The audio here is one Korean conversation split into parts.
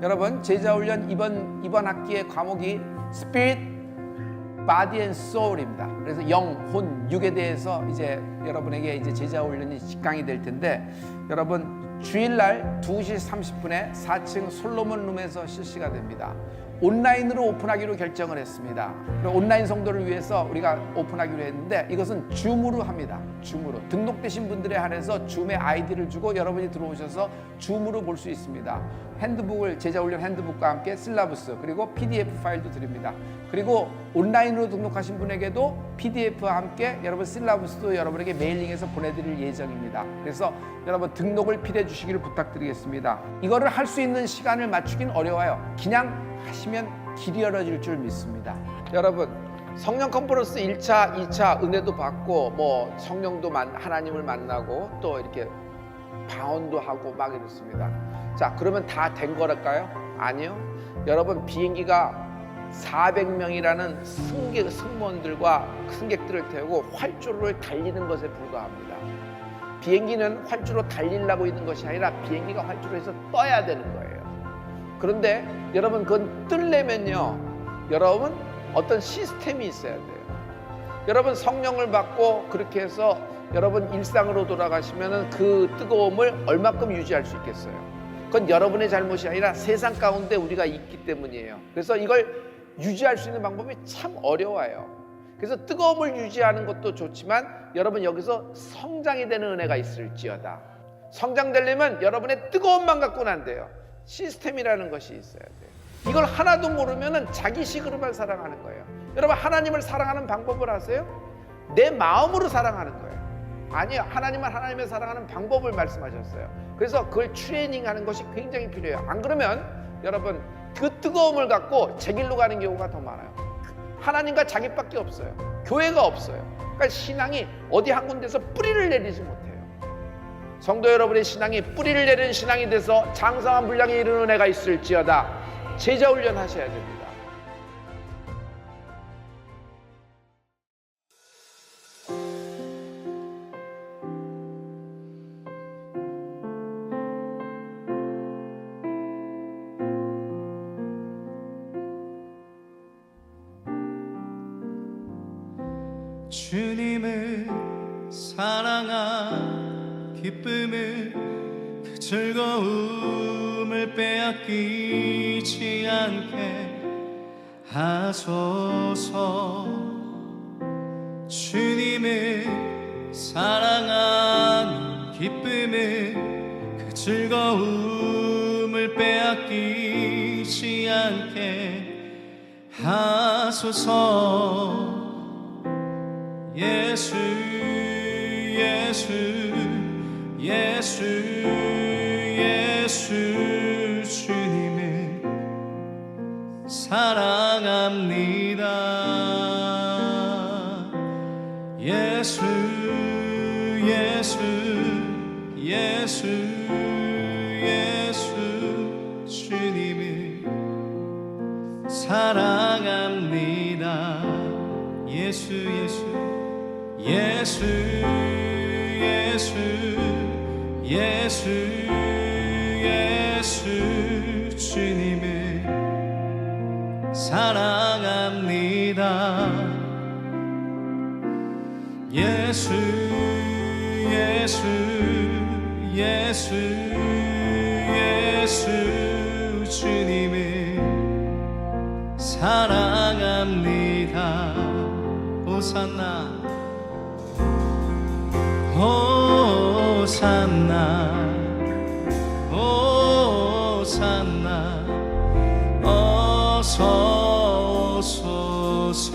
여러분, 제자훈련 이번 학기의 과목이 Spirit, Body and Soul입니다. 그래서 영, 혼, 육에 대해서 이제 여러분에게 이제 제자훈련이 직강이 될 텐데, 여러분 주일날 2시 30분에 4층 솔로몬 룸에서 실시가 됩니다. 온라인으로 오픈하기로 결정을 했습니다. 온라인 성도를 위해서 우리가 오픈하기로 했는데, 이것은 줌으로 합니다. 줌으로 등록되신 분들에 한해서 줌의 아이디를 주고 여러분이 들어오셔서 줌으로 볼 수 있습니다. 핸드북을, 제자훈련 핸드북과 함께 실라부스, 그리고 PDF 파일도 드립니다. 그리고 온라인으로 등록하신 분에게도 PDF와 함께 여러분 실라부스도 여러분에게 메일링해서 보내드릴 예정입니다. 그래서 여러분 등록을 필요해 주시기를 부탁드리겠습니다. 이거를 할 수 있는 시간을 맞추긴 어려워요. 그냥 하시면 길이 열어질 줄 믿습니다. 여러분, 성령 컨퍼런스 1차, 2차 은혜도 받고 뭐 성령도 하나님을 만나고 또 이렇게 방언도 하고 막 이렇습니다. 자, 그러면 다 된 거랄까요? 아니요. 여러분, 비행기가 400명이라는 승무원들과 승객들을 태우고 활주로를 달리는 것에 불과합니다. 비행기는 활주로 달리려고 있는 것이 아니라 비행기가 활주로에서 떠야 되는 거예요. 그런데 여러분, 그건 뜰려면요, 여러분 어떤 시스템이 있어야 돼요. 여러분 성령을 받고 그렇게 해서 여러분 일상으로 돌아가시면 그 뜨거움을 얼마큼 유지할 수 있겠어요? 그건 여러분의 잘못이 아니라 세상 가운데 우리가 있기 때문이에요. 그래서 이걸 유지할 수 있는 방법이 참 어려워요. 그래서 뜨거움을 유지하는 것도 좋지만 여러분 여기서 성장이 되는 은혜가 있을지어다. 성장되려면 여러분의 뜨거움만 갖고는 안 돼요. 시스템이라는 것이 있어야 돼요. 이걸 하나도 모르면 자기식으로만 사랑하는 거예요. 여러분, 하나님을 사랑하는 방법을 아세요? 내 마음으로 사랑하는 거예요. 아니요, 하나님은 하나님을 사랑하는 방법을 말씀하셨어요. 그래서 그걸 트레이닝하는 것이 굉장히 필요해요. 안 그러면 여러분 그 뜨거움을 갖고 제 길로 가는 경우가 더 많아요. 하나님과 자기밖에 없어요. 교회가 없어요. 그러니까 신앙이 어디 한 군데서 뿌리를 내리지 못해요. 성도 여러분의 신앙이 뿌리를 내리는 신앙이 돼서 장성한 분량에 이르는 은혜가 있을지어다. 제자훈련 하셔야 됩니다. 주님을 사랑한 기쁨을, 그 즐거움을 빼앗기지 않게 하소서. 주님을 사랑한 기쁨을, 그 즐거움을 빼앗기지 않게 하소서. 예수, 예수, 예수, 예수, 주님을 사랑합니다. 예수, 예수, 예수, 예수, 주님을 사랑합니다. 예수, 예수, 예수, 예수, 예수, 예수, 주님을 사랑합니다. 예수, 예수, 예수, 예수, 주님을 사랑합니다. 호산나, 호산나, 호산나, 어서 오소서.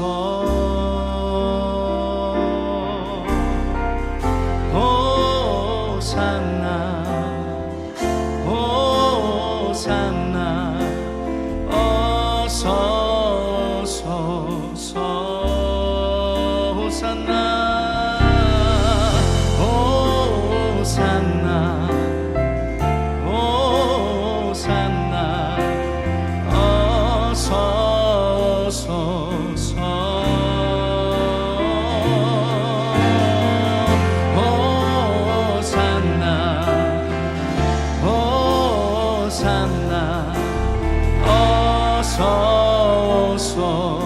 호산나, 호산나, 어서 오소서. 호산나, 호산나, 호산나, 어서 오소서. 호산나, 호산나, 우리와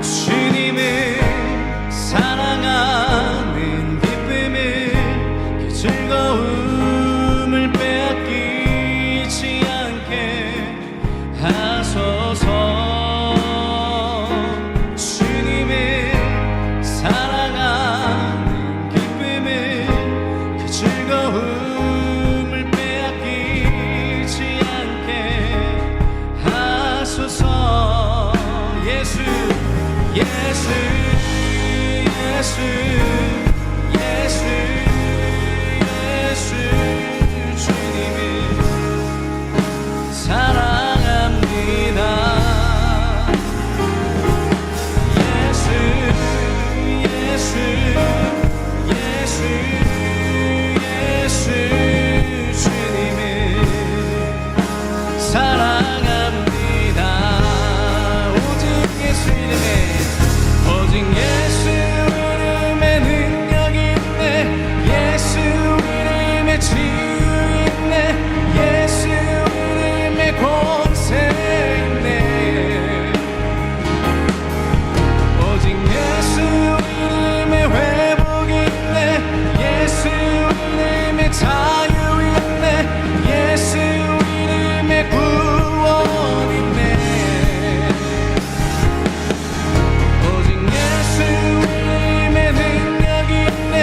주님을 사랑하는 기쁨을 그 즐거움을 빼앗기지 않게 하소서. 주님을 사랑하는 기쁨을 그 즐거움을 빼앗기지 않게 하소서. 예수 예수 예수 예수 예수 주님을 사랑합니다. 예수 예수 예수 예수 주님을 사랑합니다. 오직 예수 이름에 오직 예수 이름에 능력이 있네. 예수 이름에 치유 있네. 예수 이름에 권세 있네. 오직 예수 이름에 회복이 있네. 예수 이름에 자유 있네. 예수 이름에 구원 있네. 오직 예수 이름에 능력이 있네.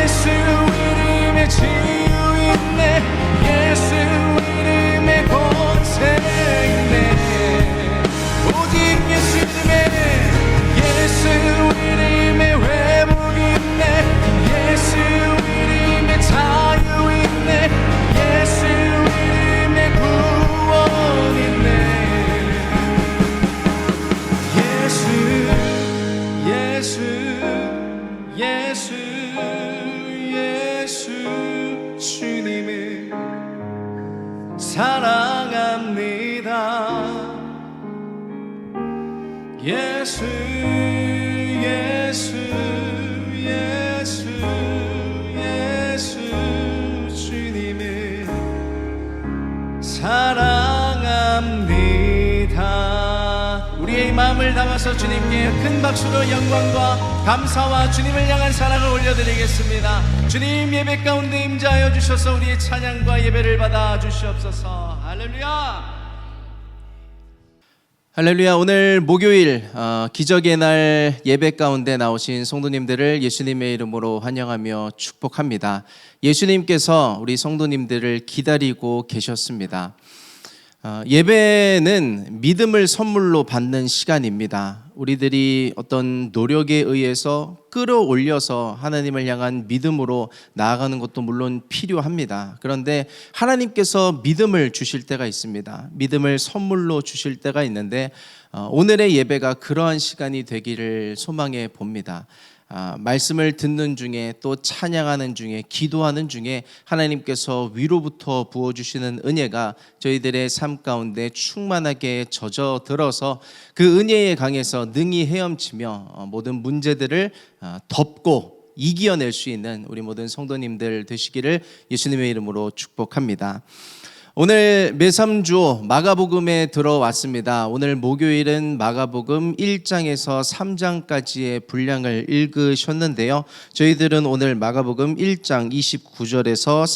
예수 이름에 치유 있네. 예수 이름에 권세 있네. 오직 예수 이름에 예수 이름에 회복이 있네. 예수 이름에 자유 있네. 예수 이름에 구원 있네. 예수 예수 예수 예수 주님을 사랑합니다. 예수 예수 예수 예수 주님을 사랑합니다. 우리의 마음을 담아서 주님께 큰 박수로 영광과 감사와 주님을 향한 사랑을 올려드리겠습니다. 주님 예배 가운데 임재하여 주셔서 우리의 찬양과 예배를 받아 주시옵소서. 할렐루야. 할렐루야. 오늘 목요일 기적의 날 예배 가운데 나오신 성도님들을 예수님의 이름으로 환영하며 축복합니다. 예수님께서 우리 성도님들을 기다리고 계셨습니다. 예배는 믿음을 선물로 받는 시간입니다. 우리들이 어떤 노력에 의해서 끌어올려서 하나님을 향한 믿음으로 나아가는 것도 물론 필요합니다. 그런데 하나님께서 믿음을 주실 때가 있습니다. 믿음을 선물로 주실 때가 있는데 오늘의 예배가 그러한 시간이 되기를 소망해 봅니다. 말씀을 듣는 중에 또 찬양하는 중에 기도하는 중에 하나님께서 위로부터 부어주시는 은혜가 저희들의 삶 가운데 충만하게 젖어들어서 그 은혜의 강에서 능히 헤엄치며 모든 문제들을 덮고 이겨낼 수 있는 우리 모든 성도님들 되시기를 예수님의 이름으로 축복합니다. 오늘 매삼주 마가복음에 들어왔습니다. 오늘 목요일은 마가복음 1장에서 3장까지의 분량을 읽으셨는데요. 저희들은 오늘 마가복음 1장 29절에서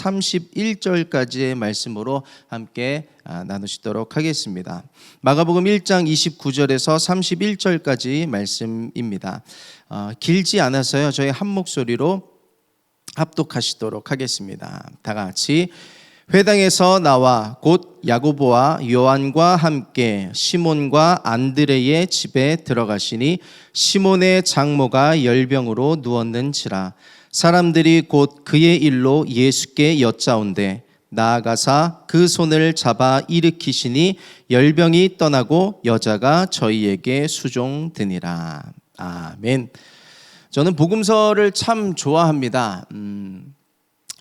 31절까지의 말씀으로 함께 나누시도록 하겠습니다. 마가복음 1장 29절에서 31절까지 말씀입니다. 길지 않아서요. 저희 한 목소리로 합독하시도록 하겠습니다. 다 같이. 회당에서 나와 곧 야고보와 요한과 함께 시몬과 안드레의 집에 들어가시니 시몬의 장모가 열병으로 누웠는지라. 사람들이 곧 그의 일로 예수께 여짜온대 나아가사 그 손을 잡아 일으키시니 열병이 떠나고 여자가 저희에게 수종드니라. 아멘. 저는 복음서를 참 좋아합니다.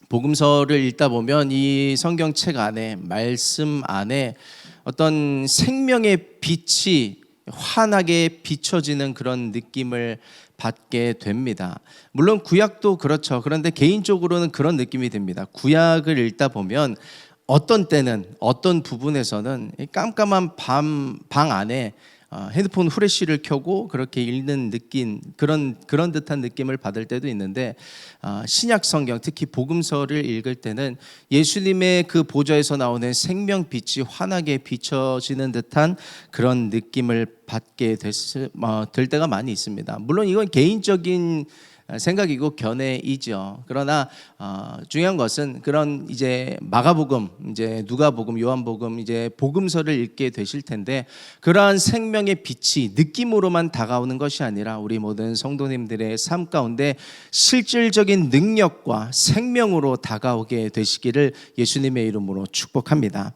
복음서를 읽다 보면 이 성경책 안에, 말씀 안에 어떤 생명의 빛이 환하게 비춰지는 그런 느낌을 받게 됩니다. 물론 구약도 그렇죠. 그런데 개인적으로는 그런 느낌이 듭니다. 구약을 읽다 보면 어떤 때는, 어떤 부분에서는 깜깜한 방 안에 핸드폰 후레쉬를 켜고 그렇게 읽는 느낌, 그런 듯한 느낌을 받을 때도 있는데, 신약 성경, 특히 복음서를 읽을 때는 예수님의 그 보좌에서 나오는 생명빛이 환하게 비춰지는 듯한 그런 느낌을 받게 될 때가 많이 있습니다. 물론 이건 개인적인 생각이고 견해이죠. 그러나 중요한 것은 그런 이제 마가복음, 이제 누가복음, 요한복음, 이제 복음서를 읽게 되실 텐데, 그러한 생명의 빛이 느낌으로만 다가오는 것이 아니라 우리 모든 성도님들의 삶 가운데 실질적인 능력과 생명으로 다가오게 되시기를 예수님의 이름으로 축복합니다.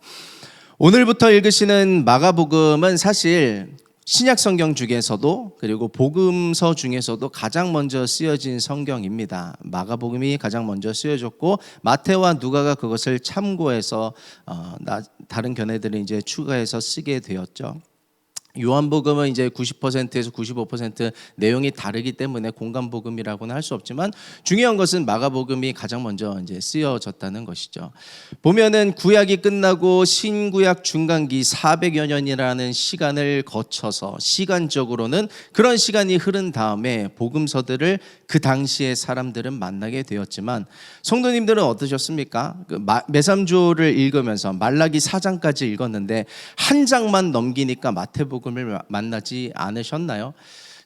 오늘부터 읽으시는 마가복음은 사실 신약 성경 중에서도, 그리고 복음서 중에서도 가장 먼저 쓰여진 성경입니다. 마가복음이 가장 먼저 쓰여졌고, 마태와 누가가 그것을 참고해서 다른 견해들을 이제 추가해서 쓰게 되었죠. 요한복음은 이제 90%에서 95% 내용이 다르기 때문에 공간복음이라고는 할 수 없지만, 중요한 것은 마가복음이 가장 먼저 이제 쓰여졌다는 것이죠. 보면은 구약이 끝나고 신구약 중간기 400여 년이라는 시간을 거쳐서 시간적으로는 그런 시간이 흐른 다음에 복음서들을 그 당시의 사람들은 만나게 되었지만, 성도님들은 어떠셨습니까? 메삼주를 읽으면서 말라기 4장까지 읽었는데 한 장만 넘기니까 마태복음을 만나지 않으셨나요?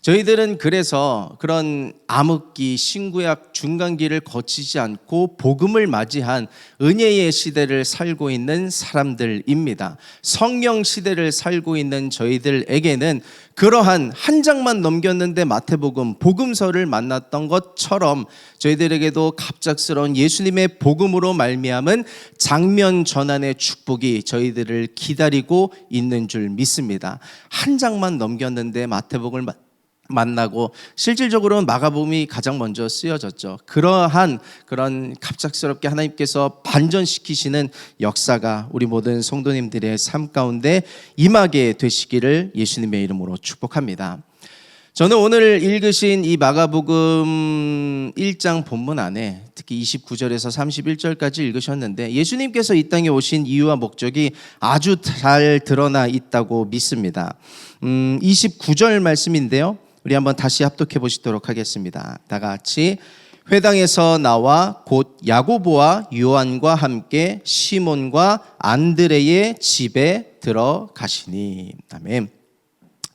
저희들은 그래서 그런 암흑기, 신구약 중간기를 거치지 않고 복음을 맞이한 은혜의 시대를 살고 있는 사람들입니다. 성령 시대를 살고 있는 저희들에게는 그러한 한 장만 넘겼는데 마태복음, 복음서를 만났던 것처럼 저희들에게도 갑작스러운 예수님의 복음으로 말미암은 장면 전환의 축복이 저희들을 기다리고 있는 줄 믿습니다. 한 장만 넘겼는데 마태복음을 만나고, 실질적으로는 마가복음이 가장 먼저 쓰여졌죠. 그러한 그런 갑작스럽게 하나님께서 반전시키시는 역사가 우리 모든 성도님들의 삶 가운데 임하게 되시기를 예수님의 이름으로 축복합니다. 저는 오늘 읽으신 이 마가복음 1장 본문 안에 특히 29절에서 31절까지 읽으셨는데, 예수님께서 이 땅에 오신 이유와 목적이 아주 잘 드러나 있다고 믿습니다. 29절 말씀인데요, 우리 한번 다시 합독해 보시도록 하겠습니다. 다 같이. 회당에서 나와 곧 야고보와 요한과 함께 시몬과 안드레의 집에 들어가시니. 아멘.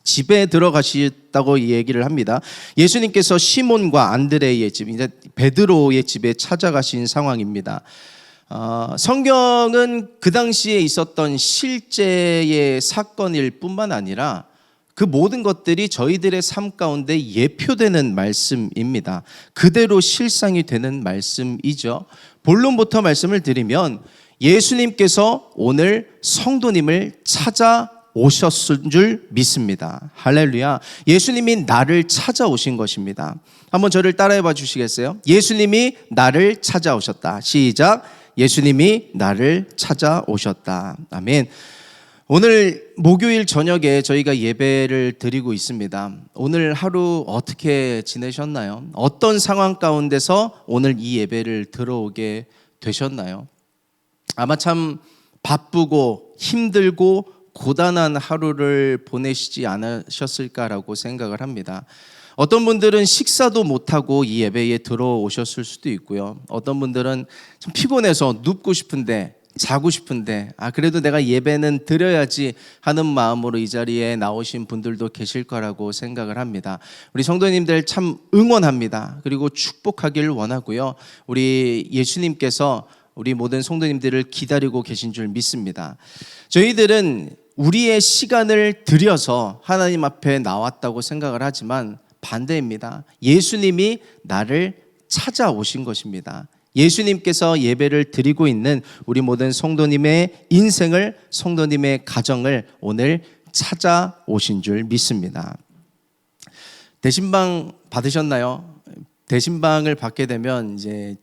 집에 들어가셨다고 얘기를 합니다. 예수님께서 시몬과 안드레의 집, 이제 베드로의 집에 찾아가신 상황입니다. 성경은 그 당시에 있었던 실제의 사건일 뿐만 아니라 그 모든 것들이 저희들의 삶 가운데 예표되는 말씀입니다. 그대로 실상이 되는 말씀이죠. 본론부터 말씀을 드리면, 예수님께서 오늘 성도님을 찾아오셨을 줄 믿습니다. 할렐루야. 예수님이 나를 찾아오신 것입니다. 한번 저를 따라해 봐 주시겠어요? 예수님이 나를 찾아오셨다. 시작. 예수님이 나를 찾아오셨다. 아멘. 오늘 목요일 저녁에 저희가 예배를 드리고 있습니다. 오늘 하루 어떻게 지내셨나요? 어떤 상황 가운데서 오늘 이 예배를 들어오게 되셨나요? 아마 참 바쁘고 힘들고 고단한 하루를 보내시지 않으셨을까라고 생각을 합니다. 어떤 분들은 식사도 못하고 이 예배에 들어오셨을 수도 있고요. 어떤 분들은 좀 피곤해서 눕고 싶은데, 자고 싶은데 그래도 내가 예배는 드려야지 하는 마음으로 이 자리에 나오신 분들도 계실 거라고 생각을 합니다. 우리 성도님들 참 응원합니다. 그리고 축복하기를 원하고요. 우리 예수님께서 우리 모든 성도님들을 기다리고 계신 줄 믿습니다. 저희들은 우리의 시간을 들여서 하나님 앞에 나왔다고 생각을 하지만 반대입니다. 예수님이 나를 찾아오신 것입니다. 예수님께서 예배를 드리고 있는 우리 모든 성도님의 인생을, 성도님의 가정을 오늘 찾아오신 줄 믿습니다. 대신방 받으셨나요? 대신방을 받게 되면 이제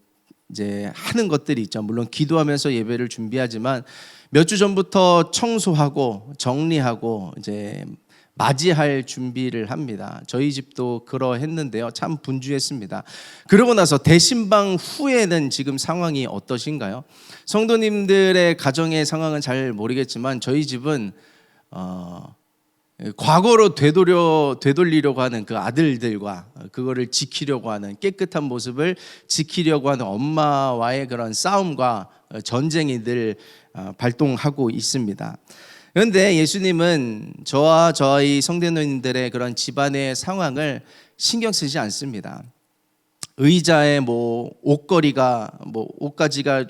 하는 것들이 있죠. 물론 기도하면서 예배를 준비하지만 몇 주 전부터 청소하고 정리하고 이제 맞이할 준비를 합니다. 저희 집도 그러했는데요. 참 분주했습니다. 그러고 나서 대신방 후에는 지금 상황이 어떠신가요? 성도님들의 가정의 상황은 잘 모르겠지만 저희 집은 과거로 되돌리려고 하는 그 아들들과 그거를 지키려고 하는, 깨끗한 모습을 지키려고 하는 엄마와의 그런 싸움과 전쟁이 늘 발동하고 있습니다. 그런데 예수님은 저와 저희 성도님들의 그런 집안의 상황을 신경 쓰지 않습니다. 의자에 옷가지가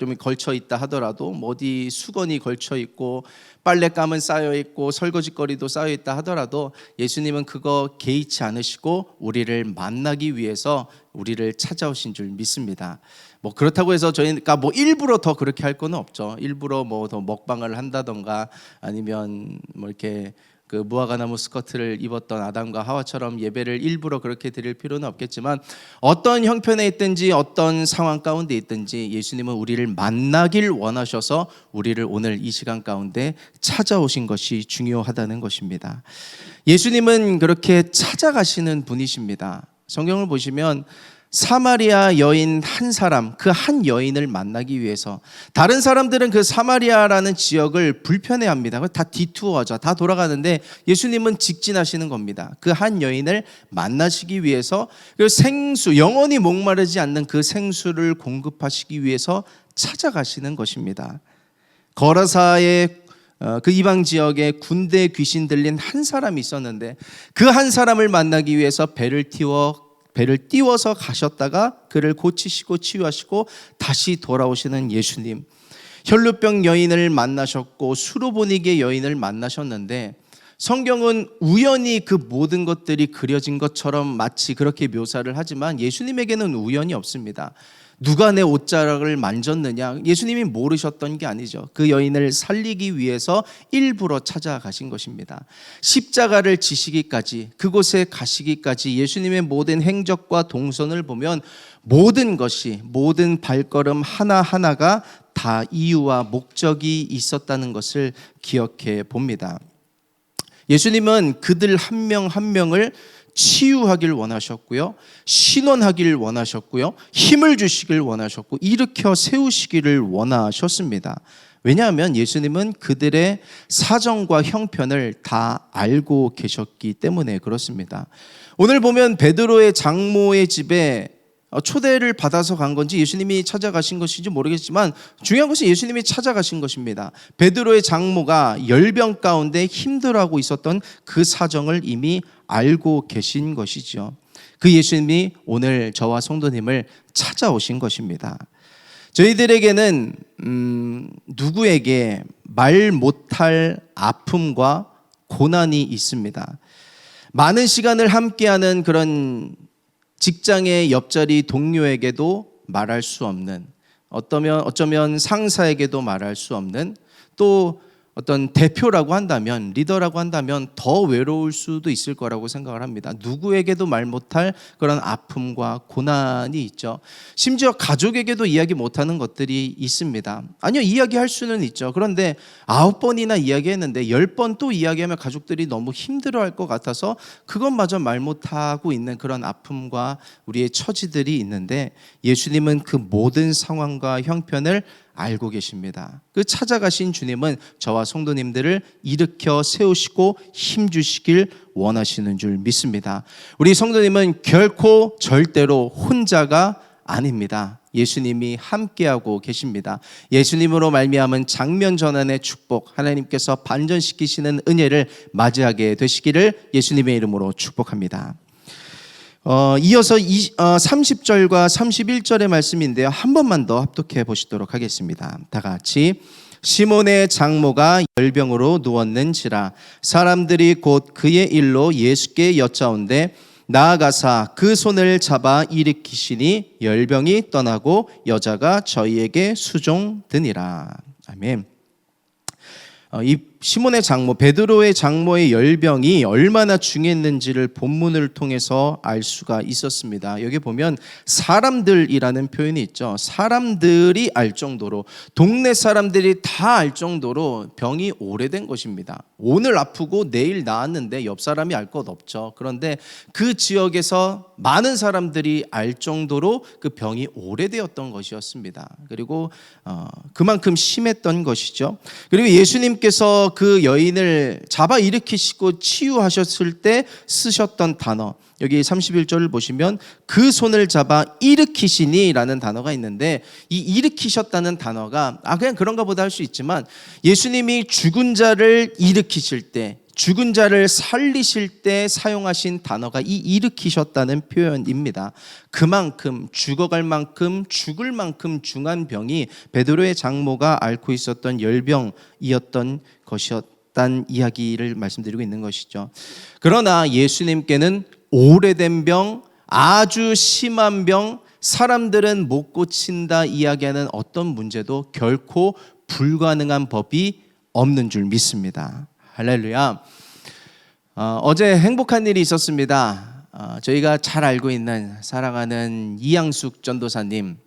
좀 걸쳐 있다 하더라도, 어디 수건이 걸쳐 있고 빨랫감은 쌓여 있고 설거지거리도 쌓여 있다 하더라도 예수님은 그거 개의치 않으시고 우리를 만나기 위해서 우리를 찾아오신 줄 믿습니다. 그렇다고 해서 저희가 일부러 더 그렇게 할 건 없죠. 일부러 더 먹방을 한다던가 아니면 이렇게 그 무화과나무 스커트를 입었던 아담과 하와처럼 예배를 일부러 그렇게 드릴 필요는 없겠지만, 어떤 형편에 있든지 어떤 상황 가운데 있든지 예수님은 우리를 만나길 원하셔서 우리를 오늘 이 시간 가운데 찾아오신 것이 중요하다는 것입니다. 예수님은 그렇게 찾아가시는 분이십니다. 성경을 보시면 사마리아 여인 한 사람, 그 한 여인을 만나기 위해서, 다른 사람들은 그 사마리아라는 지역을 불편해합니다. 다 디투어죠. 다 돌아가는데 예수님은 직진하시는 겁니다. 그 한 여인을 만나시기 위해서, 그 생수, 영원히 목마르지 않는 그 생수를 공급하시기 위해서 찾아가시는 것입니다. 거라사의 그 이방 지역에 군대 귀신 들린 한 사람이 있었는데, 그 한 사람을 만나기 위해서 배를 띄워서 가셨다가 그를 고치시고 치유하시고 다시 돌아오시는 예수님. 혈루병 여인을 만나셨고 수로보니게 여인을 만나셨는데, 성경은 우연히 그 모든 것들이 그려진 것처럼 마치 그렇게 묘사를 하지만 예수님에게는 우연이 없습니다. 누가 내 옷자락을 만졌느냐? 예수님이 모르셨던 게 아니죠. 그 여인을 살리기 위해서 일부러 찾아가신 것입니다. 십자가를 지시기까지, 그곳에 가시기까지 예수님의 모든 행적과 동선을 보면 모든 것이, 모든 발걸음 하나하나가 다 이유와 목적이 있었다는 것을 기억해 봅니다. 예수님은 그들 한 명 한 명을 치유하길 원하셨고요, 신원하길 원하셨고요, 힘을 주시길 원하셨고 일으켜 세우시기를 원하셨습니다. 왜냐하면 예수님은 그들의 사정과 형편을 다 알고 계셨기 때문에 그렇습니다. 오늘 보면 베드로의 장모의 집에 초대를 받아서 간 건지 예수님이 찾아가신 것인지 모르겠지만 중요한 것은 예수님이 찾아가신 것입니다. 베드로의 장모가 열병 가운데 힘들어하고 있었던 그 사정을 이미 알고 계신 것이죠. 그 예수님이 오늘 저와 성도님을 찾아오신 것입니다. 저희들에게는 누구에게 말 못할 아픔과 고난이 있습니다. 많은 시간을 함께하는 그런 직장의 옆자리 동료에게도 말할 수 없는, 어쩌면 상사에게도 말할 수 없는, 또 어떤 대표라고 한다면, 리더라고 한다면 더 외로울 수도 있을 거라고 생각을 합니다. 누구에게도 말 못할 그런 아픔과 고난이 있죠. 심지어 가족에게도 이야기 못하는 것들이 있습니다. 아니요, 이야기할 수는 있죠. 그런데 9번이나 이야기했는데 10번 또 이야기하면 가족들이 너무 힘들어할 것 같아서 그것마저 말 못하고 있는 그런 아픔과 우리의 처지들이 있는데, 예수님은 그 모든 상황과 형편을 알고 계십니다. 그 찾아가신 주님은 저와 성도님들을 일으켜 세우시고 힘주시길 원하시는 줄 믿습니다. 우리 성도님은 결코 절대로 혼자가 아닙니다. 예수님이 함께하고 계십니다. 예수님으로 말미암은 장면 전환의 축복, 하나님께서 반전시키시는 은혜를 맞이하게 되시기를 예수님의 이름으로 축복합니다. 이어서 30절과 31절의 말씀인데요, 한 번만 더 합독해 보시도록 하겠습니다. 다 같이. 시몬의 장모가 열병으로 누웠는지라 사람들이 곧 그의 일로 예수께 여짜온대 나아가사 그 손을 잡아 일으키시니 열병이 떠나고 여자가 저희에게 수종드니라. 아멘. 이 시몬의 장모 베드로의 장모의 열병이 얼마나 중요했는지를 본문을 통해서 알 수가 있었습니다. 여기 보면 사람들이라는 표현이 있죠. 사람들이 알 정도로, 동네 사람들이 다 알 정도로 병이 오래된 것입니다. 오늘 아프고 내일 나았는데 옆 사람이 알 것 없죠. 그런데 그 지역에서 많은 사람들이 알 정도로 그 병이 오래되었던 것이었습니다. 그리고 그만큼 심했던 것이죠. 그리고 예수님께서 그 여인을 잡아 일으키시고 치유하셨을 때 쓰셨던 단어, 여기 31절을 보시면 그 손을 잡아 일으키시니 라는 단어가 있는데, 이 일으키셨다는 단어가 그냥 그런가 보다 할 수 있지만, 예수님이 죽은 자를 일으키실 때, 죽은 자를 살리실 때 사용하신 단어가 이 일으키셨다는 표현입니다. 그만큼 죽어갈 만큼 죽을 만큼 중한 병이 베드로의 장모가 앓고 있었던 열병이었던 것이었다는 이야기를 말씀드리고 있는 것이죠. 그러나 예수님께는 오래된 병, 아주 심한 병, 사람들은 못 고친다 이야기하는 어떤 문제도 결코 불가능한 법이 없는 줄 믿습니다. 할렐루야. 어제 행복한 일이 있었습니다. 저희가 잘 알고 있는 사랑하는 이양숙 전도사님,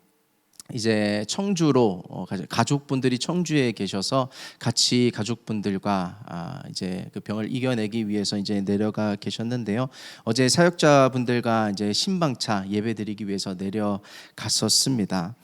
이제 청주로 가족분들이 청주에 계셔서 같이 가족분들과 이제 그 병을 이겨내기 위해서 이제 내려가 계셨는데요. 어제 사역자분들과 이제 신방차 예배드리기 위해서 내려갔었습니다.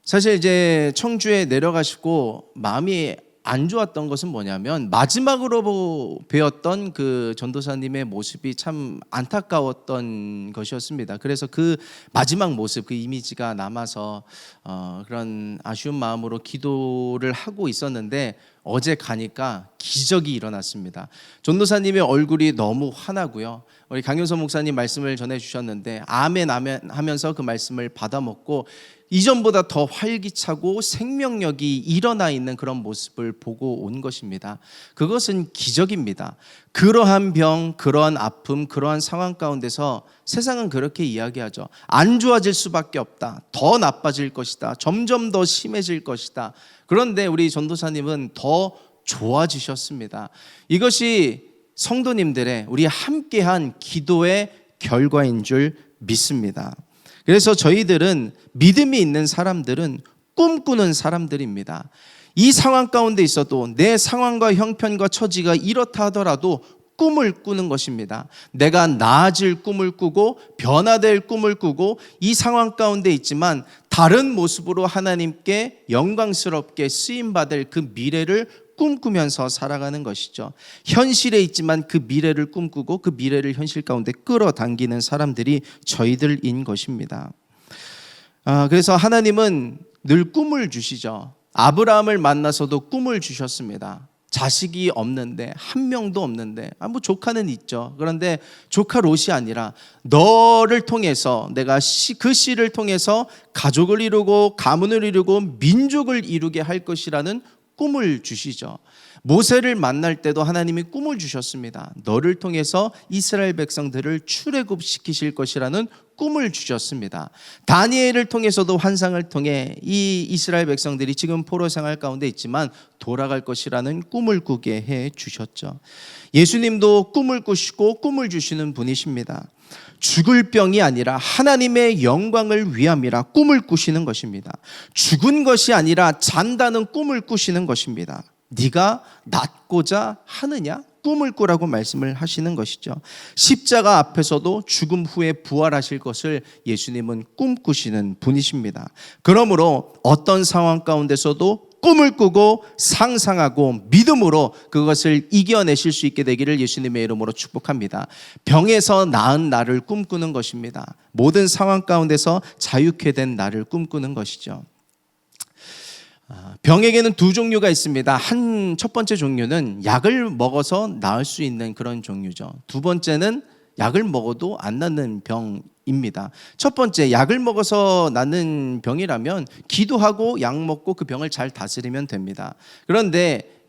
사실 이제 청주에 내려가시고 마음이 안 좋았던 것은 뭐냐면, 마지막으로 배웠던 그 전도사님의 모습이 참 안타까웠던 것이었습니다. 그래서 그 마지막 모습, 그 이미지가 남아서 그런 아쉬운 마음으로 기도를 하고 있었는데, 어제 가니까 기적이 일어났습니다. 전도사님의 얼굴이 너무 환하고요. 우리 강효서 목사님 말씀을 전해주셨는데 아멘 아멘 하면서 그 말씀을 받아먹고 이전보다 더 활기차고 생명력이 일어나 있는 그런 모습을 보고 온 것입니다. 그것은 기적입니다. 그러한 병, 그러한 아픔, 그러한 상황 가운데서 세상은 그렇게 이야기하죠. 안 좋아질 수밖에 없다. 더 나빠질 것이다. 점점 더 심해질 것이다. 그런데 우리 전도사님은 더 좋아지셨습니다. 이것이 성도님들의 우리 함께한 기도의 결과인 줄 믿습니다. 그래서 저희들은, 믿음이 있는 사람들은 꿈꾸는 사람들입니다. 이 상황 가운데 있어도 내 상황과 형편과 처지가 이렇다 하더라도 꿈을 꾸는 것입니다. 내가 나아질 꿈을 꾸고 변화될 꿈을 꾸고 이 상황 가운데 있지만 다른 모습으로 하나님께 영광스럽게 쓰임받을 그 미래를 꿈꾸면서 살아가는 것이죠. 현실에 있지만 그 미래를 꿈꾸고 그 미래를 현실 가운데 끌어당기는 사람들이 저희들인 것입니다. 그래서 하나님은 늘 꿈을 주시죠. 아브라함을 만나서도 꿈을 주셨습니다. 자식이 없는데, 한 명도 없는데, 뭐 조카는 있죠. 그런데 조카 롯이 아니라 너를 통해서, 내가 그 씨를 통해서 가족을 이루고 가문을 이루고 민족을 이루게 할 것이라는 꿈을 주시죠. 모세를 만날 때도 하나님이 꿈을 주셨습니다. 너를 통해서 이스라엘 백성들을 출애굽시키실 것이라는 꿈을 주셨습니다. 다니엘을 통해서도 환상을 통해 이 이스라엘 백성들이 지금 포로 생활 가운데 있지만 돌아갈 것이라는 꿈을 꾸게 해 주셨죠. 예수님도 꿈을 꾸시고 꿈을 주시는 분이십니다. 죽을 병이 아니라 하나님의 영광을 위함이라 꿈을 꾸시는 것입니다. 죽은 것이 아니라 잔다는 꿈을 꾸시는 것입니다. 네가 낫고자 하느냐? 꿈을 꾸라고 말씀을 하시는 것이죠. 십자가 앞에서도 죽음 후에 부활하실 것을 예수님은 꿈꾸시는 분이십니다. 그러므로 어떤 상황 가운데서도 꿈을 꾸고 상상하고 믿음으로 그것을 이겨내실 수 있게 되기를 예수님의 이름으로 축복합니다. 병에서 나은 나를 꿈꾸는 것입니다. 모든 상황 가운데서 자유케 된 나를 꿈꾸는 것이죠. 병에게는 두 종류가 있습니다. 첫 번째 종류는 약을 먹어서 나을 수 있는 그런 종류죠. 두 번째는 약을 먹어도 안 낫는 병입니다. 첫 번째, 약을 먹어서 낫는 병이라면 기도하고 약 먹고 그 병을 잘 다스리면 됩니다. 그런데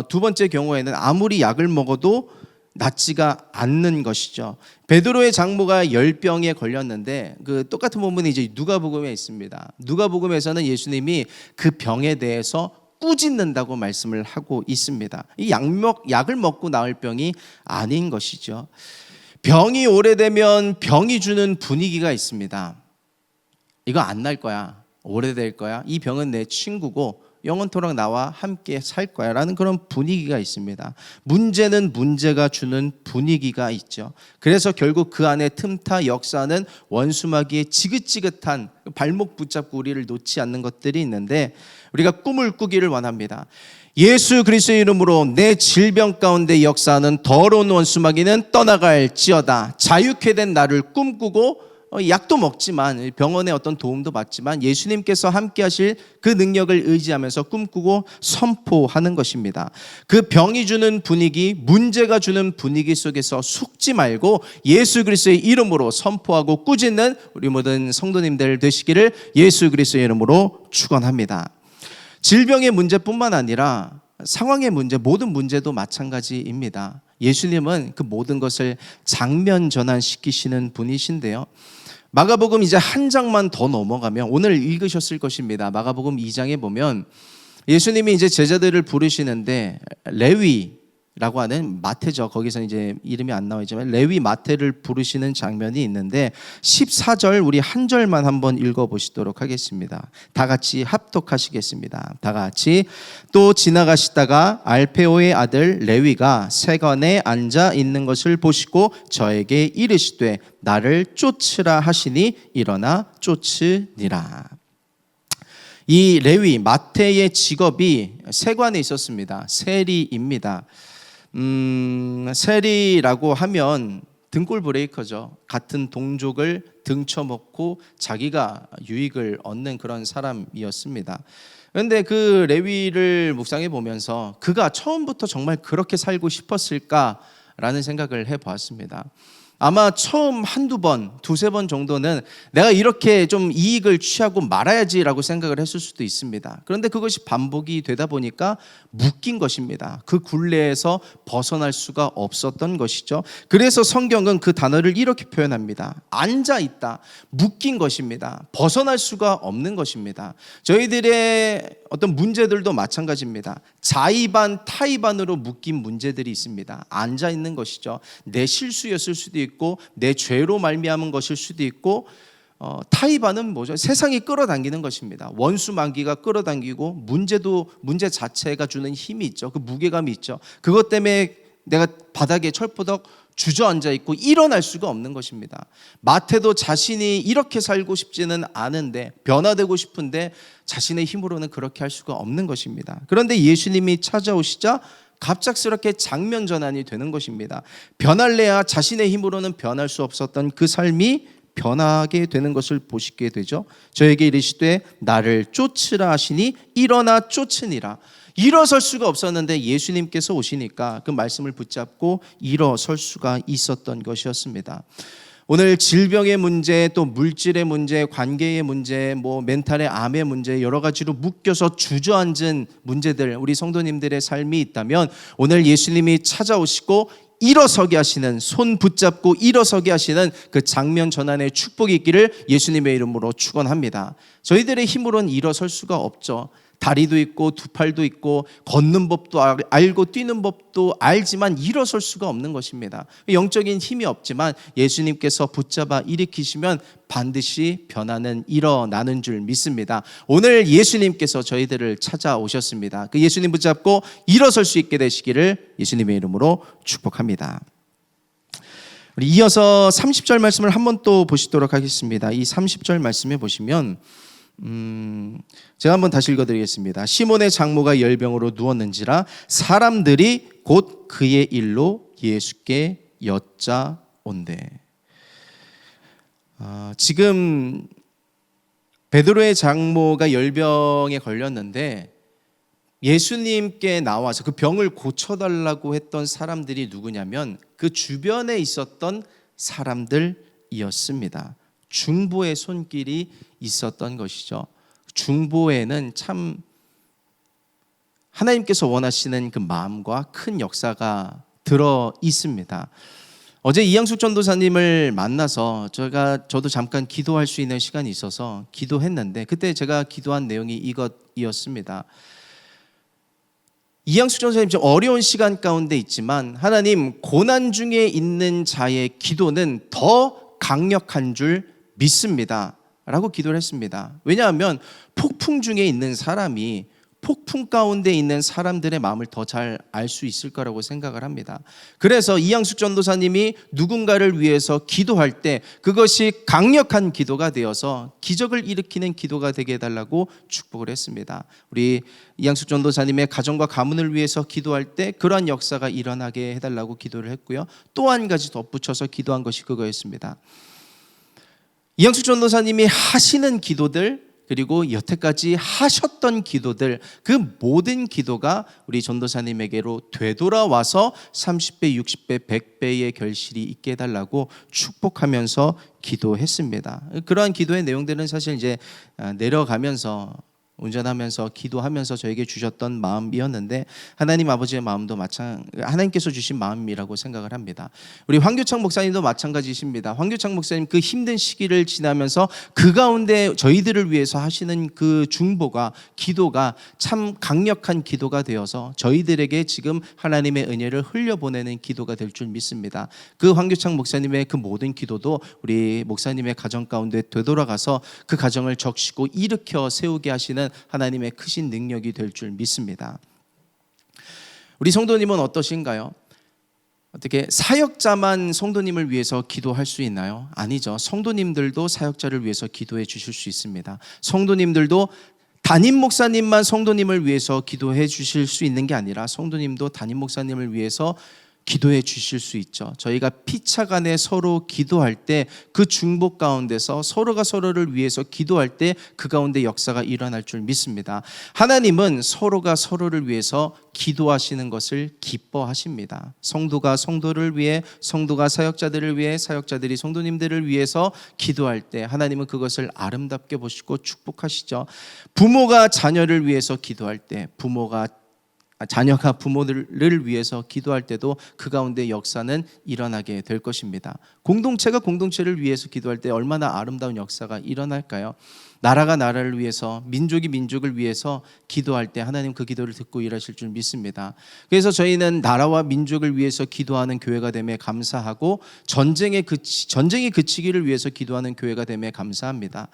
두 번째 경우에는 아무리 약을 먹어도 낫지가 않는 것이죠. 베드로의 장모가 열병에 걸렸는데 그 똑같은 본문이 이제 누가복음에 있습니다. 누가복음에서는 예수님이 그 병에 대해서 꾸짖는다고 말씀을 하고 있습니다. 이 약을 먹고 나을 병이 아닌 것이죠. 병이 오래되면 병이 주는 분위기가 있습니다. 이거 안 날 거야. 오래될 거야. 이 병은 내 친구고 영원토록 나와 함께 살 거야 라는 그런 분위기가 있습니다. 문제는 문제가 주는 분위기가 있죠. 그래서 결국 그 안에 틈타 역사는 원수마귀의 지긋지긋한 발목 붙잡고 우리를 놓지 않는 것들이 있는데 우리가 꿈을 꾸기를 원합니다. 예수 그리스도의 이름으로 내 질병 가운데 역사하는 더러운 원수마귀는 떠나갈지어다. 자유케 된 나를 꿈꾸고 약도 먹지만 병원의 어떤 도움도 받지만 예수님께서 함께 하실 그 능력을 의지하면서 꿈꾸고 선포하는 것입니다. 그 병이 주는 분위기, 문제가 주는 분위기 속에서 속지 말고 예수 그리스도의 이름으로 선포하고 꾸짖는 우리 모든 성도님들 되시기를 예수 그리스도의 이름으로 축원합니다. 질병의 문제뿐만 아니라 상황의 문제, 모든 문제도 마찬가지입니다. 예수님은 그 모든 것을 장면 전환시키시는 분이신데요. 마가복음 이제 한 장만 더 넘어가면 오늘 읽으셨을 것입니다. 마가복음 2장에 보면 예수님이 이제 제자들을 부르시는데 레위라고 하는 마태죠. 거기서 이제 이름이 안 나오지만 레위 마태를 부르시는 장면이 있는데 14절 우리 한 절만 한번 읽어보시도록 하겠습니다. 다 같이 합독하시겠습니다. 다 같이. 또 지나가시다가 알페오의 아들 레위가 세관에 앉아 있는 것을 보시고 저에게 이르시되 나를 쫓으라 하시니 일어나 쫓으니라. 이 레위 마태의 직업이 세관에 있었습니다. 세리입니다. 세리라고 하면 등골 브레이커죠. 같은 동족을 등쳐먹고 자기가 유익을 얻는 그런 사람이었습니다. 그런데 그 레위를 묵상해 보면서 그가 처음부터 정말 그렇게 살고 싶었을까라는 생각을 해보았습니다. 아마 처음 한두 번, 두세 번 정도는 내가 이렇게 좀 이익을 취하고 말아야지라고 생각을 했을 수도 있습니다. 그런데 그것이 반복이 되다 보니까 묶인 것입니다. 그 굴레에서 벗어날 수가 없었던 것이죠. 그래서 성경은 그 단어를 이렇게 표현합니다. 앉아있다, 묶인 것입니다. 벗어날 수가 없는 것입니다. 저희들의 어떤 문제들도 마찬가지입니다. 자의반, 타의반으로 묶인 문제들이 있습니다. 앉아있는 것이죠. 내 실수였을 수도 있고 내 죄로 말미암은 것일 수도 있고 타의반은 뭐죠? 세상이 끌어당기는 것입니다. 원수마귀가 끌어당기고 문제 자체가 주는 힘이 있죠. 그 무게감이 있죠. 그것 때문에 내가 바닥에 철푸덕 주저앉아 있고 일어날 수가 없는 것입니다. 마태도 자신이 이렇게 살고 싶지는 않은데 변화되고 싶은데 자신의 힘으로는 그렇게 할 수가 없는 것입니다. 그런데 예수님이 찾아오시자 갑작스럽게 장면 전환이 되는 것입니다. 변할래야 자신의 힘으로는 변할 수 없었던 그 삶이 변하게 되는 것을 보시게 되죠. 저에게 이르시되 나를 쫓으라 하시니 일어나 쫓으니라. 일어설 수가 없었는데 예수님께서 오시니까 그 말씀을 붙잡고 일어설 수가 있었던 것이었습니다. 오늘 질병의 문제, 또 물질의 문제, 관계의 문제, 멘탈의 암의 문제 여러 가지로 묶여서 주저앉은 문제들 우리 성도님들의 삶이 있다면 오늘 예수님이 찾아오시고 일어서게 하시는, 손 붙잡고 일어서게 하시는 그 장면 전환의 축복이 있기를 예수님의 이름으로 축원합니다. 저희들의 힘으로는 일어설 수가 없죠. 다리도 있고 두 팔도 있고 걷는 법도 알고 뛰는 법도 알지만 일어설 수가 없는 것입니다. 영적인 힘이 없지만 예수님께서 붙잡아 일으키시면 반드시 변화는 일어나는 줄 믿습니다. 오늘 예수님께서 저희들을 찾아오셨습니다. 그 예수님 붙잡고 일어설 수 있게 되시기를 예수님의 이름으로 축복합니다. 우리 이어서 30절 말씀을 한번 또 보시도록 하겠습니다. 이 30절 말씀에 보시면 제가 한번 다시 읽어드리겠습니다. 시몬의 장모가 열병으로 누웠는지라 사람들이 곧 그의 일로 예수께 여짜온대. 지금 베드로의 장모가 열병에 걸렸는데 예수님께 나와서 그 병을 고쳐달라고 했던 사람들이 누구냐면 그 주변에 있었던 사람들이었습니다. 중보의 손길이 있었던 것이죠. 중보에는 참 하나님께서 원하시는 그 마음과 큰 역사가 들어 있습니다. 어제 이양숙 전도사님을 만나서 저도 잠깐 기도할 수 있는 시간이 있어서 기도했는데 그때 제가 기도한 내용이 이것이었습니다. 이양숙 전도사님 좀 어려운 시간 가운데 있지만 하나님 고난 중에 있는 자의 기도는 더 강력한 줄 믿습니다 라고 기도를 했습니다. 왜냐하면 폭풍 중에 있는 사람이 폭풍 가운데 있는 사람들의 마음을 더 잘 알 수 있을 거라고 생각을 합니다. 그래서 이양숙 전도사님이 누군가를 위해서 기도할 때 그것이 강력한 기도가 되어서 기적을 일으키는 기도가 되게 해달라고 축복을 했습니다. 우리 이양숙 전도사님의 가정과 가문을 위해서 기도할 때 그러한 역사가 일어나게 해달라고 기도를 했고요. 또 한 가지 덧붙여서 기도한 것이 그거였습니다. 이양숙 전도사님이 하시는 기도들 그리고 여태까지 하셨던 기도들 그 모든 기도가 우리 전도사님에게로 되돌아와서 30배, 60배, 100배의 결실이 있게 해달라고 축복하면서 기도했습니다. 그러한 기도의 내용들은 사실 이제 내려가면서 운전하면서 기도하면서 저에게 주셨던 마음이었는데 하나님 아버지의 마음도 하나님께서 주신 마음이라고 생각을 합니다. 우리 황교창 목사님도 마찬가지십니다. 황교창 목사님 그 힘든 시기를 지나면서 그 가운데 저희들을 위해서 하시는 그 중보가 기도가 참 강력한 기도가 되어서 저희들에게 지금 하나님의 은혜를 흘려보내는 기도가 될 줄 믿습니다. 그 황교창 목사님의 그 모든 기도도 우리 목사님의 가정 가운데 되돌아가서 그 가정을 적시고 일으켜 세우게 하시는 하나님의 크신 능력이 될 줄 믿습니다. 우리 성도님은 어떠신가요? 어떻게 사역자만 성도님을 위해서 기도할 수 있나요? 아니죠. 성도님들도 사역자를 위해서 기도해 주실 수 있습니다. 성도님들도 담임 목사님만 성도님을 위해서 기도해 주실 수 있는 게 아니라 성도님도 담임 목사님을 위해서 기도해 주실 수 있죠. 저희가 피차간에 서로 기도할 때 그 중보 가운데서 서로가 서로를 위해서 기도할 때 그 가운데 역사가 일어날 줄 믿습니다. 하나님은 서로가 서로를 위해서 기도하시는 것을 기뻐하십니다. 성도가 성도를 위해, 성도가 사역자들을 위해, 사역자들이 성도님들을 위해서 기도할 때 하나님은 그것을 아름답게 보시고 축복하시죠. 부모가 자녀를 위해서 기도할 때 자녀가 부모를 위해서 기도할 때도 그 가운데 역사는 일어나게 될 것입니다. 공동체가 공동체를 위해서 기도할 때 얼마나 아름다운 역사가 일어날까요? 나라가 나라를 위해서, 민족이 민족을 위해서 기도할 때 하나님 그 기도를 듣고 일하실 줄 믿습니다. 그래서 저희는 나라와 민족을 위해서 기도하는 교회가 됨에 감사하고 전쟁이 그치기를 위해서 기도하는 교회가 됨에 감사합니다.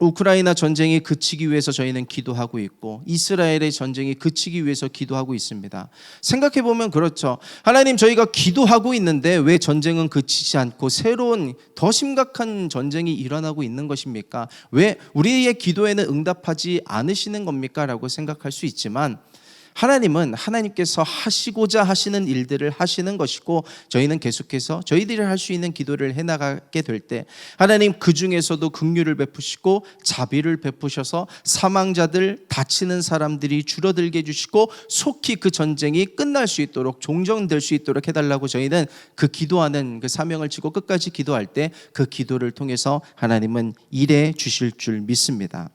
우크라이나 전쟁이 그치기 위해서 저희는 기도하고 있고 이스라엘의 전쟁이 그치기 위해서 기도하고 있습니다. 생각해 보면 그렇죠. 하나님 저희가 기도하고 있는데 왜 전쟁은 그치지 않고 새로운 더 심각한 전쟁이 일어나고 있는 것입니까? 왜 우리의 기도에는 응답하지 않으시는 겁니까? 라고 생각할 수 있지만 하나님은 하나님께서 하시고자 하시는 일들을 하시는 것이고 저희는 계속해서 저희들이 할 수 있는 기도를 해나가게 될 때 하나님 그 중에서도 긍휼을 베푸시고 자비를 베푸셔서 사망자들 다치는 사람들이 줄어들게 해주시고 속히 그 전쟁이 끝날 수 있도록 종정될 수 있도록 해달라고 저희는 그 기도하는 그 사명을 지고 끝까지 기도할 때 그 기도를 통해서 하나님은 일해 주실 줄 믿습니다.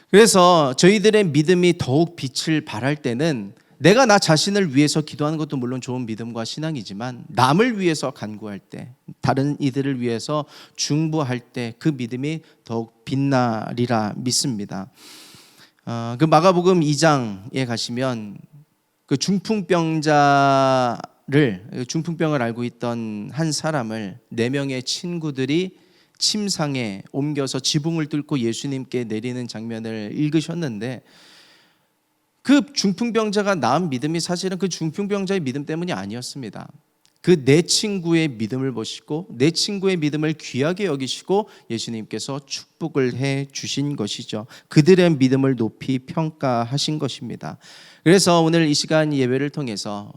그래서 저희들의 믿음이 더욱 빛을 발할 때는 내가 나 자신을 위해서 기도하는 것도 물론 좋은 믿음과 신앙이지만 남을 위해서 간구할 때, 다른 이들을 위해서 중보할 때 그 믿음이 더욱 빛나리라 믿습니다. 그 마가복음 2장에 가시면 그 중풍병을 앓고 있던 한 사람을 4명의 친구들이 침상에 옮겨서 지붕을 뚫고 예수님께 내리는 장면을 읽으셨는데 그 중풍병자가 낳은 믿음이 사실은 그 중풍병자의 믿음 때문이 아니었습니다. 그 내 친구의 믿음을 보시고 내 친구의 믿음을 귀하게 여기시고 예수님께서 축복을 해 주신 것이죠. 그들의 믿음을 높이 평가하신 것입니다. 그래서 오늘 이 시간 예배를 통해서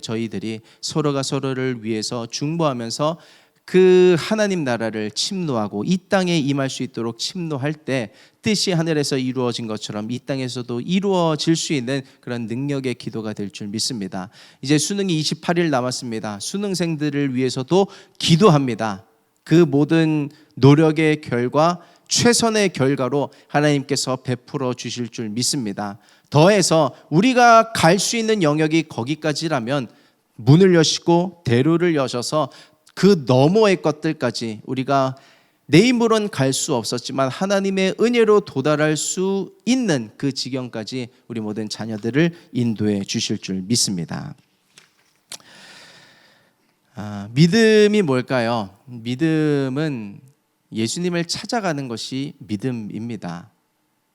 저희들이 서로가 서로를 위해서 중보하면서 그 하나님 나라를 침노하고 이 땅에 임할 수 있도록 침노할 때 뜻이 하늘에서 이루어진 것처럼 이 땅에서도 이루어질 수 있는 그런 능력의 기도가 될 줄 믿습니다. 이제 수능이 28일 남았습니다. 수능생들을 위해서도 기도합니다. 그 모든 노력의 결과 최선의 결과로 하나님께서 베풀어 주실 줄 믿습니다. 더해서 우리가 갈 수 있는 영역이 거기까지라면 문을 여시고 대로를 여셔서 그 너머의 것들까지 우리가 내 힘으로는 갈 수 없었지만 하나님의 은혜로 도달할 수 있는 그 지경까지 우리 모든 자녀들을 인도해 주실 줄 믿습니다. 믿음이 뭘까요? 믿음은 예수님을 찾아가는 것이 믿음입니다.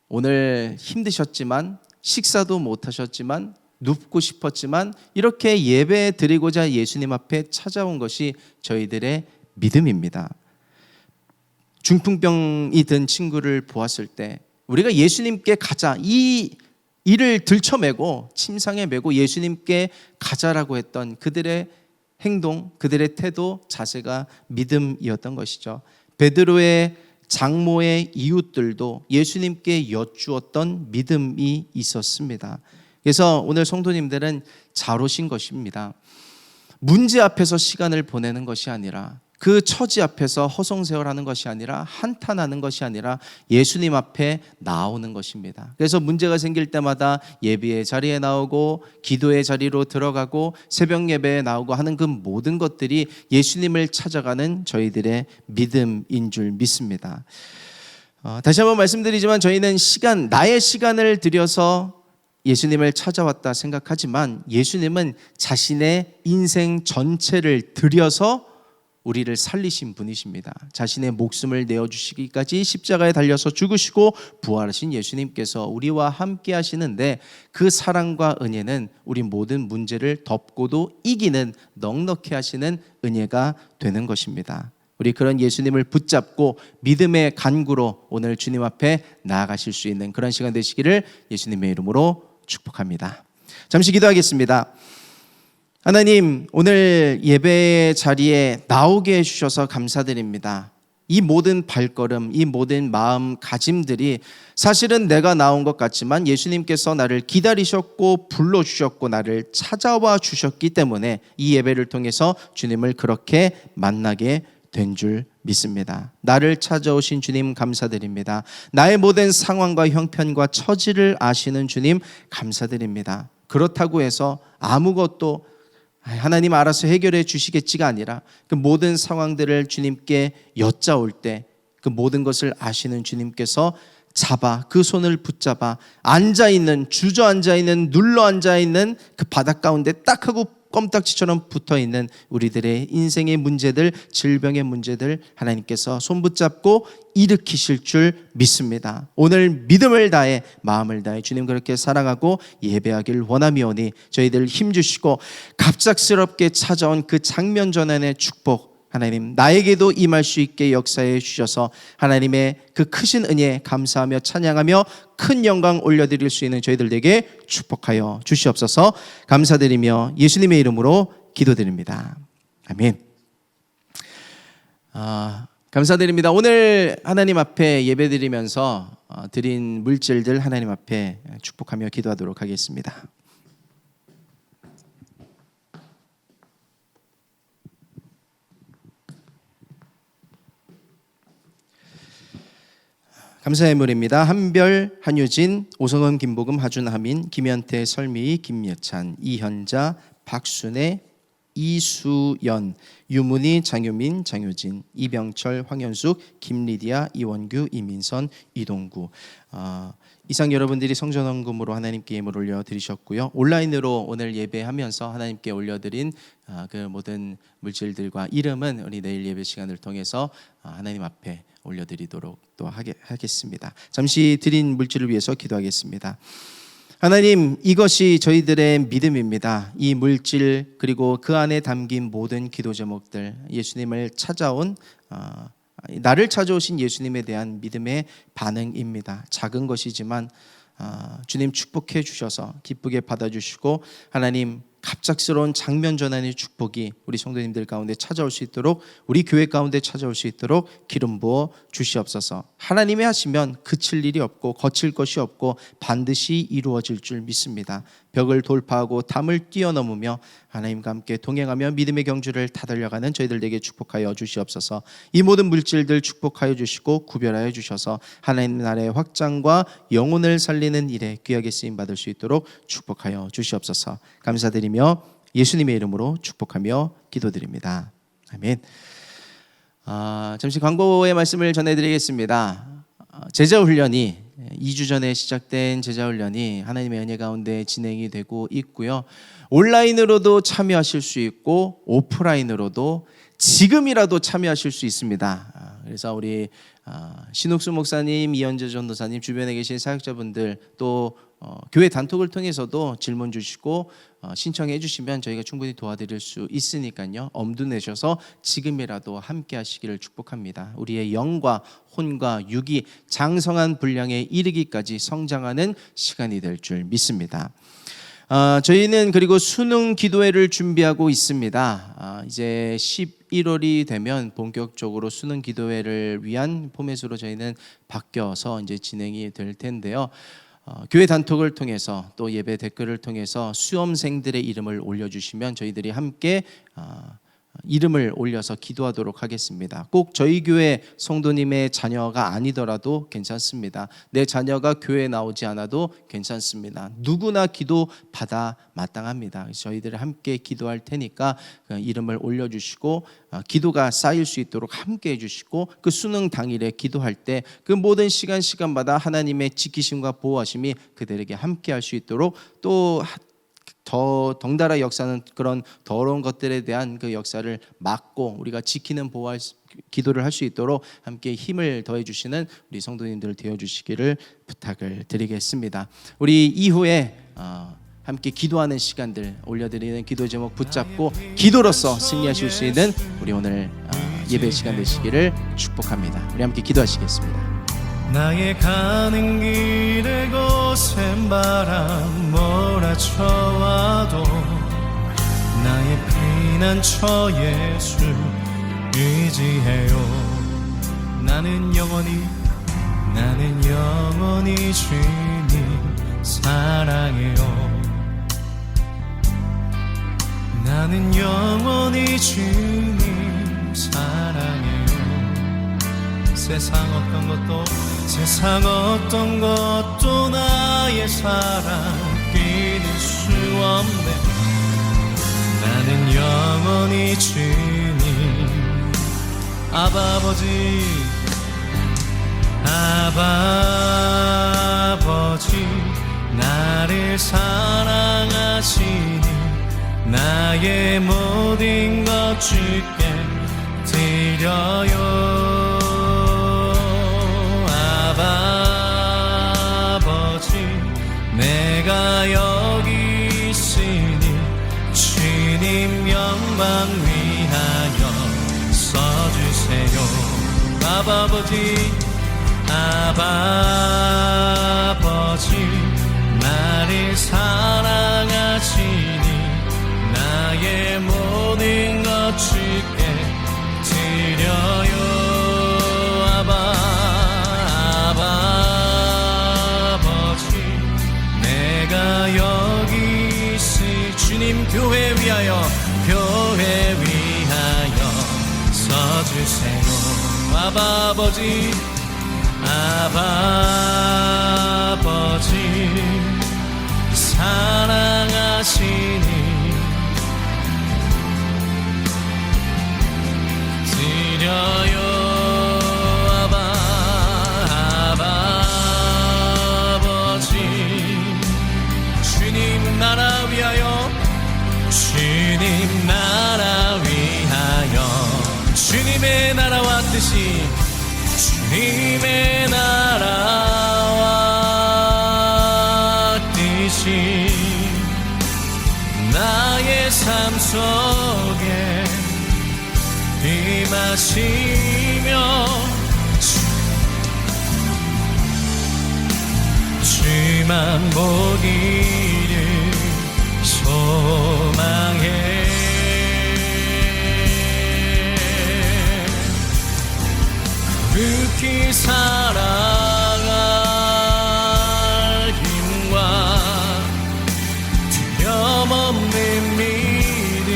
오늘 힘드셨지만 식사도 못하셨지만 눕고 싶었지만 이렇게 예배 드리고자 예수님 앞에 찾아온 것이 저희들의 믿음입니다. 중풍병이 든 친구를 보았을 때 우리가 예수님께 가자, 이 일을 들쳐매고 침상에 메고 예수님께 가자라고 했던 그들의 행동, 그들의 태도, 자세가 믿음이었던 것이죠. 베드로의 장모의 이웃들도 예수님께 여쭈었던 믿음이 있었습니다. 그래서 오늘 성도님들은 잘 오신 것입니다. 문제 앞에서 시간을 보내는 것이 아니라, 그 처지 앞에서 허송세월하는 것이 아니라, 한탄하는 것이 아니라 예수님 앞에 나오는 것입니다. 그래서 문제가 생길 때마다 예배의 자리에 나오고 기도의 자리로 들어가고 새벽 예배에 나오고 하는 그 모든 것들이 예수님을 찾아가는 저희들의 믿음인 줄 믿습니다. 다시 한번 말씀드리지만 저희는 나의 시간을 들여서 예수님을 찾아왔다 생각하지만 예수님은 자신의 인생 전체를 들여서 우리를 살리신 분이십니다. 자신의 목숨을 내어주시기까지 십자가에 달려서 죽으시고 부활하신 예수님께서 우리와 함께 하시는데, 그 사랑과 은혜는 우리 모든 문제를 덮고도 이기는 넉넉히 하시는 은혜가 되는 것입니다. 우리 그런 예수님을 붙잡고 믿음의 간구로 오늘 주님 앞에 나아가실 수 있는 그런 시간 되시기를 예수님의 이름으로 축복합니다. 잠시 기도하겠습니다. 하나님, 오늘 예배 자리에 나오게 해주셔서 감사드립니다. 이 모든 발걸음, 이 모든 마음가짐들이 사실은 내가 나온 것 같지만 예수님께서 나를 기다리셨고 불러주셨고 나를 찾아와 주셨기 때문에 이 예배를 통해서 주님을 그렇게 만나게 된 줄 믿습니다. 나를 찾아오신 주님 감사드립니다. 나의 모든 상황과 형편과 처지를 아시는 주님 감사드립니다. 그렇다고 해서 아무것도 하나님 알아서 해결해 주시겠지가 아니라 그 모든 상황들을 주님께 여짜올 때 그 모든 것을 아시는 주님께서 그 손을 붙잡아 앉아있는, 주저앉아있는, 눌러앉아있는 그 바닥 가운데 딱 하고 껌딱지처럼 붙어있는 우리들의 인생의 문제들, 질병의 문제들 하나님께서 손 붙잡고 일으키실 줄 믿습니다. 오늘 믿음을 다해 마음을 다해 주님 그렇게 사랑하고 예배하길 원하미오니 저희들 힘주시고 갑작스럽게 찾아온 그 장면 전환의 축복 하나님 나에게도 임할 수 있게 역사해 주셔서 하나님의 그 크신 은혜에 감사하며 찬양하며 큰 영광 올려드릴 수 있는 저희들에게 축복하여 주시옵소서. 감사드리며 예수님의 이름으로 기도드립니다. 아멘. 감사드립니다. 오늘 하나님 앞에 예배드리면서 드린 물질들 하나님 앞에 축복하며 기도하도록 하겠습니다. 감사의 물입니다. 한별, 한유진, 오성원, 김복음, 하준, 하민, 김현태, 설미, 김여찬, 이현자, 박순애, 이수연, 유문희, 장유민, 장효진, 이병철, 황현숙, 김리디아, 이원규, 이민선, 이동구. 이상 여러분들이 성전헌금으로 하나님께 예물 올려드리셨고요. 온라인으로 오늘 예배하면서 하나님께 올려드린 그 모든 물질들과 이름은 우리 내일 예배 시간을 통해서 하나님 앞에 올려드리도록 또 하겠습니다. 잠시 드린 물질을 위해서 기도하겠습니다. 하나님, 이것이 저희들의 믿음입니다. 이 물질 그리고 그 안에 담긴 모든 기도 제목들, 예수님을 찾아온 나를 찾아오신 예수님에 대한 믿음의 반응입니다. 작은 것이지만 주님 축복해 주셔서 기쁘게 받아주시고 하나님 갑작스러운 장면 전환의 축복이 우리 성도님들 가운데 찾아올 수 있도록, 우리 교회 가운데 찾아올 수 있도록 기름 부어 주시옵소서. 하나님이 하시면 그칠 일이 없고 거칠 것이 없고 반드시 이루어질 줄 믿습니다. 벽을 돌파하고 담을 뛰어넘으며 하나님과 함께 동행하며 믿음의 경주를 다달려가는 저희들에게 축복하여 주시옵소서. 이 모든 물질들 축복하여 주시고 구별하여 주셔서 하나님 나라의 확장과 영혼을 살리는 일에 귀하게 쓰임 받을 수 있도록 축복하여 주시옵소서. 감사드리며 예수님의 이름으로 축복하며 기도드립니다. 아멘. 잠시 광고의 말씀을 전해드리겠습니다. 제자훈련이 2주 전에 시작된 제자훈련이 하나님의 은혜 가운데 진행이 되고 있고요. 온라인으로도 참여하실 수 있고 오프라인으로도 지금이라도 참여하실 수 있습니다. 그래서 우리 신옥수 목사님, 이현재 전도사님, 주변에 계신 사역자분들 또 교회 단톡을 통해서도 질문 주시고 신청해 주시면 저희가 충분히 도와드릴 수 있으니까요. 엄두 내셔서 지금이라도 함께 하시기를 축복합니다. 우리의 영과 혼과 육이 장성한 분량에 이르기까지 성장하는 시간이 될 줄 믿습니다. 저희는 그리고 수능 기도회를 준비하고 있습니다. 이제 11월이 되면 본격적으로 수능 기도회를 위한 포맷으로 저희는 바뀌어서 이제 진행이 될 텐데요. 교회 단톡을 통해서 또 예배 댓글을 통해서 수험생들의 이름을 올려주시면 저희들이 함께 이름을 올려서 기도하도록 하겠습니다. 꼭 저희 교회 성도님의 자녀가 아니더라도 괜찮습니다. 내 자녀가 교회에 나오지 않아도 괜찮습니다. 누구나 기도 받아 마땅합니다. 저희들이 함께 기도할 테니까 그 이름을 올려주시고 기도가 쌓일 수 있도록 함께 해주시고 그 수능 당일에 기도할 때 그 모든 시간마다 하나님의 지키심과 보호하심이 그들에게 함께 할 수 있도록 또 더 덩달아 역사는 그런 더러운 것들에 대한 그 역사를 막고 우리가 지키는 보호할 기도를 할 수 있도록 함께 힘을 더해 주시는 우리 성도님들 되어 주시기를 부탁을 드리겠습니다. 우리 이후에 함께 기도하는 시간들 올려드리는 기도 제목 붙잡고 기도로서 승리하실 수 있는 우리 오늘 예배 시간 되시기를 축복합니다. 우리 함께 기도하시겠습니다. 나의 가는 길에 거센 바람 몰아쳐와도 나의 피난처 예수 의지해요. 나는 영원히 주님 사랑해요. 나는 영원히 주님 사랑해요. 세상 어떤 것도 나의 사랑 끼는 수 없네. 나는 영원히 주님 아버지 나를 사랑하시니 나의 모든 것 주께 드려요. 아버지 내가 여기 있으니 주님 영광 위하여 써주세요. 아버지 나를 사랑하시니 나의 모든 것 주께 드려요. 아버지 내가 여기 있을 주님 교회 위하여 써주세요. 아버지 사랑하시니 드려요. 아버지 주님 나라 위하여 주님의 나라와 뜻이 나의 삶 속에 임하시며 주만 보기를 소망해. 극히 사랑할 힘과 두려움없는 믿음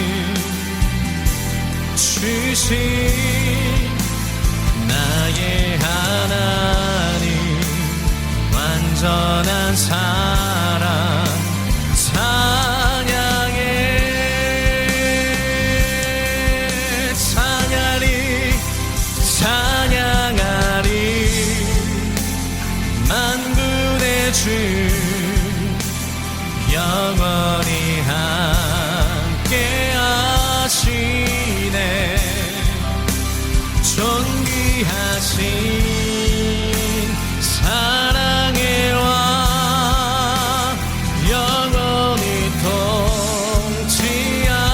주신 나의 하나님 완전한 사랑 찬양해. 영원히 함께 하시네. 존귀하신 사랑의 왕 영원히 통치하시네.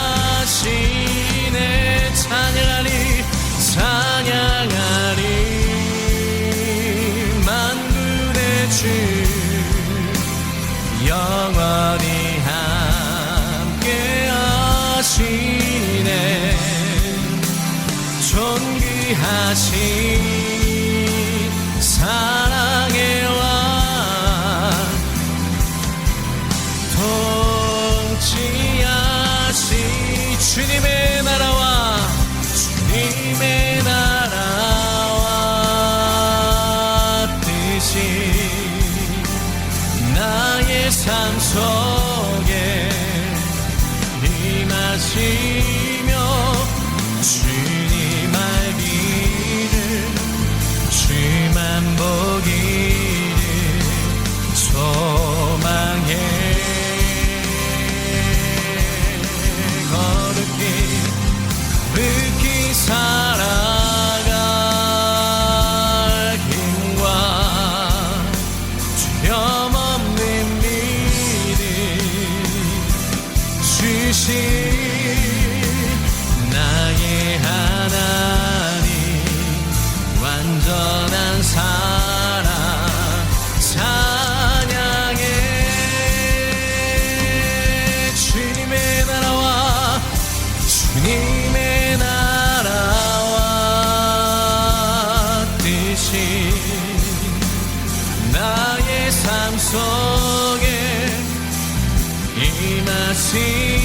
찬양하리 찬양하리 만군의 주 영원히 함께 하시네. 존귀하신 사랑의 왕 통치하신 주님의 나라와 주님의 나라와 뜻이 나의 삶 속에 임하시며 주님 알기를 주만 보기를 소망해. 거룩히 살아갈 힘과 두려움 없는 믿음 주신 나의 하나님 완전한 사랑 찬양해. 주님의 나라와 주님의 나라와 뜻이 나의 삶 속에 임하시